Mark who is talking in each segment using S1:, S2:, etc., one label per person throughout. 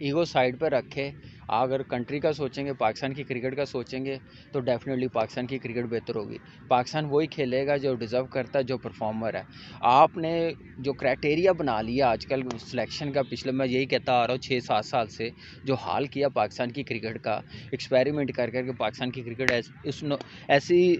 S1: Ego side पर रखे। अगर कंट्री का सोचेंगे, पाकिस्तान की क्रिकेट का सोचेंगे, तो डेफिनेटली पाकिस्तान की क्रिकेट बेहतर होगी। पाकिस्तान वही खेलेगा जो डिज़र्व करता है, जो परफॉर्मर है। आपने जो क्राइटेरिया बना लिया आजकल सिलेक्शन का, पिछले मैं यही कहता आ रहा हूँ 6-7 साल से, जो हाल किया पाकिस्तान की क्रिकेट का, एक्सपेरिमेंट कर करके पाकिस्तान की क्रिकेट ऐसी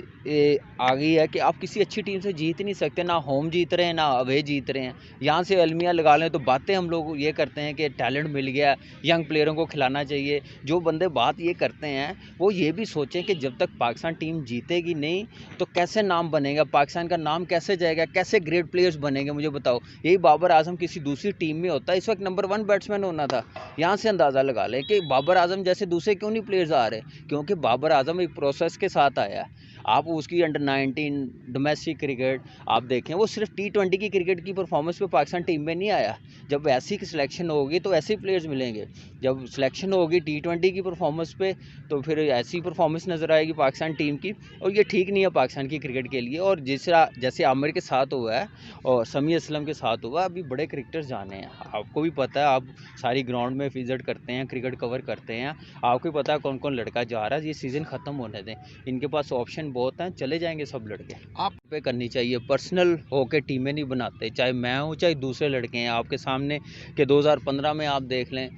S1: आ गई है कि आप किसी अच्छी टीम से जीत नहीं सकते। ना होम जीत रहे हैं, ना अवे जीत रहे हैं। यहाँ से अलमिया लगा लें तो बातें हम लोग ये करते हैं कि टैलेंट मिल गया, यंग प्लेयरों को खिलाना चाहिए। जो बंदे बात ये करते हैं वो ये भी सोचें कि जब तक पाकिस्तान टीम जीतेगी नहीं तो कैसे नाम बनेगा, पाकिस्तान का नाम कैसे जाएगा, कैसे ग्रेट प्लेयर्स बनेंगे, मुझे बताओ। यही बाबर आजम किसी दूसरी टीम में होता है, इस वक्त नंबर 1 बैट्समैन होना था। यहाँ से अंदाज़ा लगा लें कि बाबर आजम जैसे दूसरे क्यों नहीं प्लेयर्स आ रहे, क्योंकि बाबर आजम एक प्रोसेस के साथ आया है। आप उसकी अंडर 19 डोमेस्टिक क्रिकेट आप देखें, वो सिर्फ T20 की क्रिकेट की परफॉर्मेंस पे पाकिस्तान टीम में नहीं आया। जब ऐसी की सिलेक्शन होगी तो ऐसे प्लेयर्स मिलेंगे। जब सिलेक्शन होगी T20 की परफॉर्मेंस पे तो फिर ऐसी परफॉर्मेंस नज़र आएगी पाकिस्तान टीम की, और ये ठीक नहीं है पाकिस्तान की क्रिकेट के लिए। और जैसे आमिर के साथ हुआ है और समी असलम के साथ हुआ, अभी बड़े क्रिकेटर्स जाने हैं। आपको भी पता है, आप सारी ग्राउंड में विजिट करते हैं, क्रिकेट कवर करते हैं, आपको भी पता है कौन कौन लड़का जा रहा है। ये सीज़न ख़त्म होने दें, इनके पास ऑप्शन बहुत हैं, चले जाएंगे सब लड़के। आप पे करनी चाहिए, पर्सनल होके टीमें नहीं बनाते, चाहे मैं हूँ चाहे दूसरे लड़के हैं। आपके सामने कि 2015 में आप देख लें,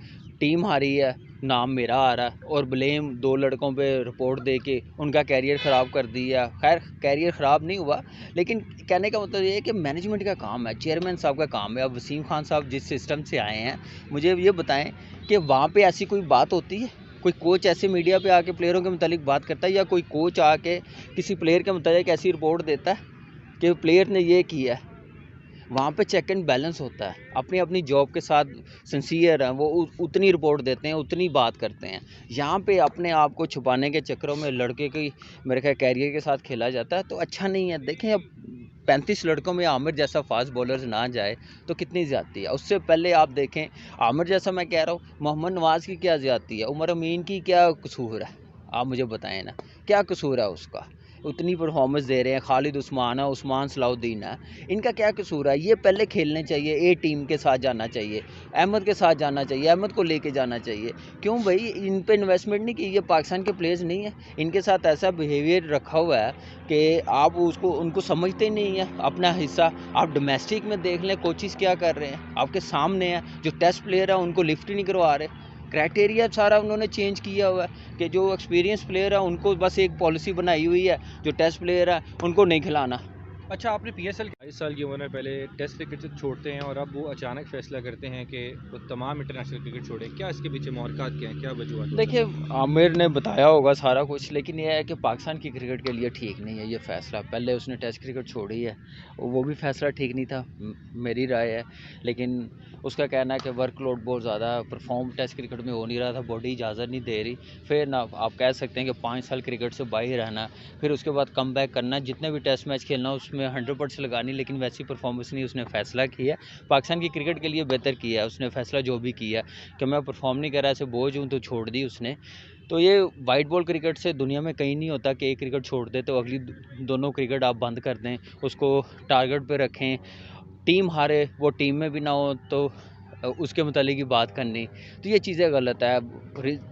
S1: टीम हारी है, नाम मेरा आ रहा है, और ब्लेम 2 लड़कों पे रिपोर्ट दे के उनका कैरियर ख़राब कर दिया। खैर कैरियर ख़राब नहीं हुआ, लेकिन कहने का मतलब ये है कि मैनेजमेंट का काम है, चेयरमैन साहब का काम है। अब वसीम खान साहब जिस सिस्टम से आए हैं, मुझे ये बताएं कि वहाँ पे ऐसी कोई बात होती है? कोई कोच ऐसे मीडिया पे आके प्लेयरों के मुतालिक बात करता है, या कोई कोच आके किसी प्लेयर के मुतालिक ऐसी रिपोर्ट देता है कि प्लेयर ने ये किया है? वहाँ पे चेक एंड बैलेंस होता है। अपनी अपनी जॉब के साथ सिंसियर हैं, वो उतनी रिपोर्ट देते हैं, उतनी बात करते हैं। यहाँ पे अपने आप को छुपाने के चक्करों में लड़के की मेरे ख्याल कैरियर के साथ खेला जाता है, तो अच्छा नहीं है। देखें, अब 35 लड़कों में आमिर जैसा फास्ट बॉलर ना जाए तो कितनी ज़्यादती है। उससे पहले आप देखें, आमिर जैसा, मैं कह रहा हूँ, मोहम्मद नवाज़ की क्या ज़्यादती है, उमर अमीन की क्या कसूर है? आप मुझे बताएं ना, क्या कसूर है उसका? उतनी परफॉर्मेंस दे रहे हैं। खालिद उस्मान है, उस्मान सलाउद्दीन है, इनका क्या कसूर है? ये पहले खेलने चाहिए, ए टीम के साथ जाना चाहिए, अहमद के साथ जाना चाहिए, अहमद को लेके जाना चाहिए। क्यों भाई इन पे इन्वेस्टमेंट नहीं की? ये पाकिस्तान के प्लेयर्स नहीं है, इनके साथ ऐसा बिहेवियर रखा हुआ है कि आप उसको उनको समझते ही नहीं है अपना हिस्सा। आप डोमेस्टिक में देख लें कोचिज़ क्या कर रहे हैं, आपके सामने है। जो टेस्ट प्लेयर है उनको लिफ्ट ही नहीं करवा रहे। क्राइटेरिया सारा उन्होंने चेंज किया हुआ है कि जो एक्सपीरियंस प्लेयर है उनको बस एक पॉलिसी बनाई हुई है, जो टेस्ट प्लेयर है उनको नहीं खिलाना।
S2: अच्छा, आपने PSL 22 साल की उम्र में पहले टेस्ट क्रिकेट से छोड़ते हैं और अब वो अचानक फैसला करते हैं कि वो तमाम इंटरनेशनल क्रिकेट छोड़ें, क्या इसके पीछे महरक़ात क्या हैं, क्या वजूहत हो
S1: देखिए,
S2: सकती हैं?
S1: आमिर ने बताया होगा सारा कुछ, लेकिन यह है कि पाकिस्तान की क्रिकेट के लिए ठीक नहीं है ये फ़ैसला। पहले उसने टेस्ट क्रिकेट छोड़ी है, वो भी फ़ैसला ठीक नहीं था, मेरी राय है। लेकिन उसका कहना है कि वर्कलोड बहुत ज़्यादा, परफॉर्म टेस्ट क्रिकेट में हो नहीं रहा था, बॉडी इजाज़त नहीं दे रही। फिर ना आप कह सकते हैं कि 5 साल क्रिकेट से बाहर रहना, फिर उसके बाद कम बैक करना, जितने भी टेस्ट मैच खेलना उसमें 100% लगानी, लेकिन वैसी परफॉर्मेंस नहीं उसने फ़ैसला किया। पाकिस्तान की क्रिकेट के लिए बेहतर किया है उसने फ़ैसला, जो भी किया कि मैं परफॉर्म नहीं कर रहा, ऐसे बोझ हूँ, तो छोड़ दी उसने। तो ये वाइट बॉल क्रिकेट से दुनिया में कहीं नहीं होता कि एक क्रिकेट छोड़ दे तो अगली दोनों क्रिकेट आप बंद कर दें, उसको टारगेट पे रखें। टीम हारे वो टीम में भी ना हो तो उसके मुतालिक ही बात करनी, तो ये चीज़ें गलत है।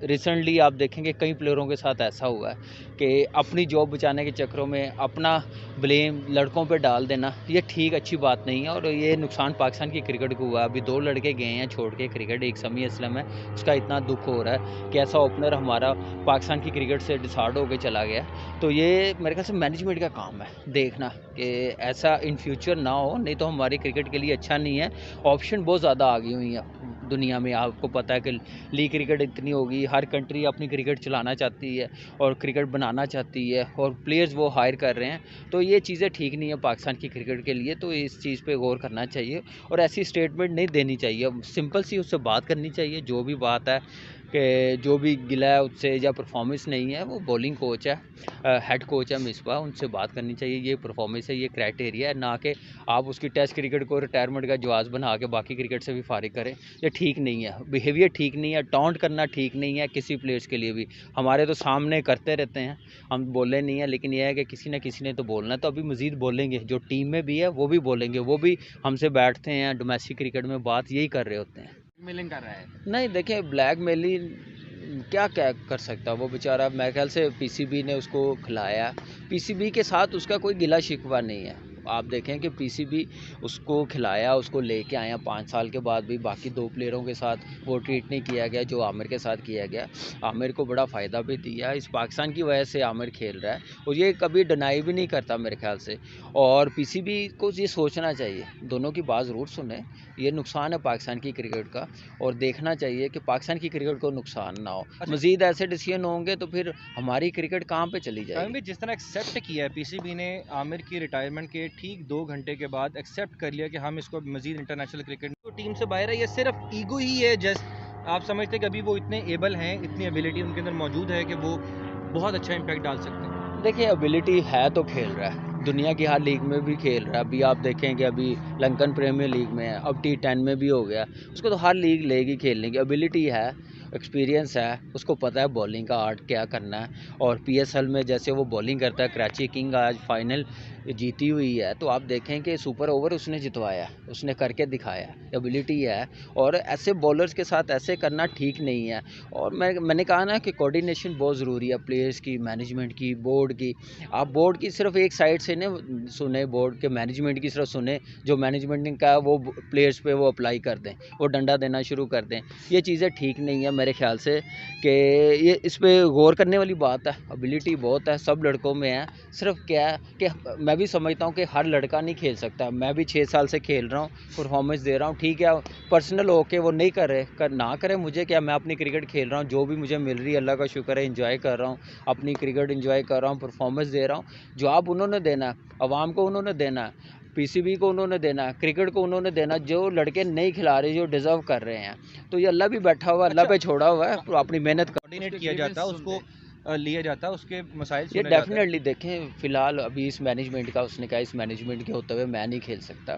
S1: रिसेंटली आप देखेंगे कई प्लेयरों के साथ ऐसा हुआ है कि अपनी जॉब बचाने के चक्करों में अपना ब्लेम लड़कों पे डाल देना, ये ठीक अच्छी बात नहीं है, और ये नुकसान पाकिस्तान की क्रिकेट को हुआ है। अभी 2 लड़के गए हैं छोड़ के क्रिकेट, एक समी असलम है, उसका इतना दुख हो रहा है कि ऐसा ओपनर हमारा पाकिस्तान की क्रिकेट से डिसार्ड होकर चला गया। तो ये मेरे ख्याल से मैनेजमेंट का काम है देखना कि ऐसा इन फ्यूचर ना हो, नहीं तो हमारी क्रिकेट के लिए अच्छा नहीं है। ऑप्शन बहुत ज़्यादा आ गई हुई हैं दुनिया में, आपको पता है कि लीग क्रिकेट इतनी होगी, हर कंट्री अपनी क्रिकेट चलाना चाहती है और क्रिकेट बनाना चाहती है, और प्लेयर्स वो हायर कर रहे हैं। तो ये चीज़ें ठीक नहीं है पाकिस्तान की क्रिकेट के लिए, तो इस चीज़ पे गौर करना चाहिए और ऐसी स्टेटमेंट नहीं देनी चाहिए। सिंपल सी उससे बात करनी चाहिए, जो भी बात है कि जो भी गिला है उससे या परफॉर्मेंस नहीं है, वो बॉलिंग कोच है, हेड कोच है मिसबा, उनसे बात करनी चाहिए। ये परफॉर्मेंस है, ये क्राइटेरिया है, ना कि आप उसकी टेस्ट क्रिकेट को रिटायरमेंट का जवाज़ बना के बाकी क्रिकेट से भी फारिग करें। ये ठीक नहीं है, बिहेवियर ठीक नहीं है, टॉन्ट करना ठीक नहीं है किसी प्लेयर्स के लिए भी। हमारे तो सामने करते रहते हैं, हम बोले नहीं है, लेकिन यह है कि किसी न किसी ने तो बोलना है, तो अभी मज़ीद बोलेंगे, जो टीम में भी है वो भी बोलेंगे, वो भी हमसे बैठते हैं डोमेस्टिक क्रिकेट में बात यही कर रहे होते हैं।
S2: मेलिंग कर रहा है।
S1: नहीं देखिए, ब्लैकमेलिंग क्या क्या कर सकता है वो बेचारा। मेरे ख्याल से पीसीबी ने उसको खिलाया, पीसीबी के साथ उसका कोई गिला शिकवा नहीं है। आप देखें कि पीसीबी उसको खिलाया, उसको लेके आया, 5 साल के बाद भी बाकी 2 प्लेयरों के साथ वो ट्रीट नहीं किया गया जो आमिर के साथ किया गया। आमिर को बड़ा फ़ायदा भी दिया, इस पाकिस्तान की वजह से आमिर खेल रहा है और ये कभी डिनाई भी नहीं करता मेरे ख्याल से। और पीसीबी को ये सोचना चाहिए, दोनों की बात ज़रूर सुने, ये नुकसान है पाकिस्तान की क्रिकेट का, और देखना चाहिए कि पाकिस्तान की क्रिकेट को नुकसान ना हो।
S2: अच्छा,
S1: मज़ीद ऐसे डिसीजन होंगे तो फिर हमारी क्रिकेट कहाँ पे चली
S2: शामी
S1: जाएगी।
S2: भाई, जिस तरह एक्सेप्ट किया है पीसीबी ने आमिर की रिटायरमेंट के ठीक 2 घंटे के बाद एक्सेप्ट कर लिया कि हम इसको मजीद इंटरनेशनल क्रिकेट तो टीम से बाहर है, ये सिर्फ ईगो ही है? जस्ट आप समझते हैं कि अभी वो इतने एबल हैं, इतनी एबिलिटी उनके अंदर मौजूद है कि वो बहुत अच्छा इम्पैक्ट डाल सकते हैं?
S1: देखिए, एबिलिटी है तो खेल रहा है, दुनिया की हर लीग में भी खेल रहा है। अभी आप देखें कि अभी लंकन प्रीमियर लीग में है, अब T10 में भी हो गया, उसको तो हर लीग लेगी खेलने की। एबिलिटी है, एक्सपीरियंस है, उसको पता है बॉलिंग का आर्ट क्या करना है। और PSL में जैसे वो बॉलिंग करता है, कराची किंग आज फाइनल जीती हुई है, तो आप देखें कि सुपर ओवर उसने जितवाया, उसने करके दिखाया, एबिलिटी है। और ऐसे बॉलर्स के साथ ऐसे करना ठीक नहीं है। और मैंने कहा ना कि कोऑर्डिनेशन बहुत ज़रूरी है, प्लेयर्स की, मैनेजमेंट की, बोर्ड की। आप बोर्ड की सिर्फ एक साइड से न सुने, बोर्ड के मैनेजमेंट की सिर्फ सुने, जो मैनेजमेंट ने कहा वो प्लेयर्स पे वो अप्लाई कर दें, वो डंडा देना शुरू कर दें। ये चीज़ें ठीक नहीं है मेरे ख्याल से, कि ये इस पे गौर करने वाली बात है। एबिलिटी बहुत है, सब लड़कों में है, सिर्फ क्या है कि मैं भी समझता हूँ कि हर लड़का नहीं खेल सकता। मैं भी 6 साल से खेल रहा हूँ, परफॉर्मेंस दे रहा हूँ, ठीक है। पर्सनल होके वो नहीं कर रहे, ना करे, मुझे क्या, मैं अपनी क्रिकेट खेल रहा हूँ, जो भी मुझे मिल रही है अल्लाह का शुक्र है, एंजॉय कर रहा हूँ, अपनी क्रिकेट एंजॉय कर रहा हूँ, परफॉर्मेंस दे रहा हूँ। जवाब उन्होंने देना है, अवाम को उन्होंने देना है, पीसीबी को उन्होंने देना है, क्रिकेट को उन्होंने देना। जो लड़के नहीं खिला रहे, जो डिज़र्व कर रहे हैं, तो ये अल्लाह भी बैठा हुआ है, अल्लाह
S2: अच्छा,
S1: पे छोड़ा हुआ है, तो अपनी मेहनत कर।
S2: कोऑर्डिनेट किया जाता है, उसको लिया जाता है, उसके मसाइल
S1: ये
S2: सुना जाता है।
S1: डेफिनेटली देखें, फ़िलहाल अभी इस मैनेजमेंट का, उसने कहा इस मैनेजमेंट के होते हुए मैं नहीं खेल सकता।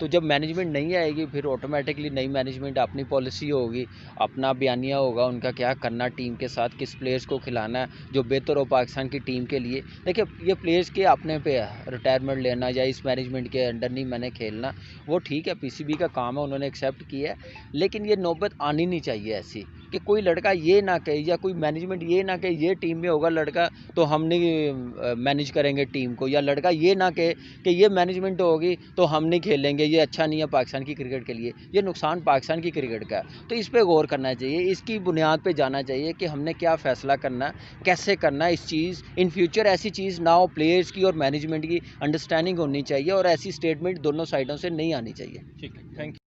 S1: तो जब मैनेजमेंट नहीं आएगी, फिर ऑटोमेटिकली नई मैनेजमेंट, अपनी पॉलिसी होगी, अपना बयानिया होगा उनका, क्या करना टीम के साथ, किस प्लेयर्स को खिलाना है जो बेहतर हो पाकिस्तान की टीम के लिए। देखिए, ये प्लेयर्स के अपने पे है, रिटायरमेंट लेना या इस मैनेजमेंट के अंडर नहीं मैंने खेलना, वो ठीक है, पीसीबी का काम है, उन्होंने एक्सेप्ट किया है। लेकिन ये नौबत आनी नहीं चाहिए ऐसी कि कोई लड़का ये ना कहे या कोई मैनेजमेंट ये ना कहे ये टीम में होगा लड़का तो हम नहीं मैनेज करेंगे टीम को, या लड़का ये ना कहे कि ये मैनेजमेंट होगी तो हम नहीं खेलेंगे, ये अच्छा नहीं है पाकिस्तान की क्रिकेट के लिए। ये नुकसान पाकिस्तान की क्रिकेट का है, तो इस पे गौर करना चाहिए, इसकी बुनियाद पे जाना चाहिए कि हमने क्या फ़ैसला करना है, कैसे करना है। इस चीज़ इन फ्यूचर ऐसी चीज़ ना हो, प्लेयर्स की और मैनेजमेंट की अंडरस्टैंडिंग होनी चाहिए और ऐसी स्टेटमेंट दोनों साइडों से नहीं आनी चाहिए।
S2: ठीक है, थैंक यू।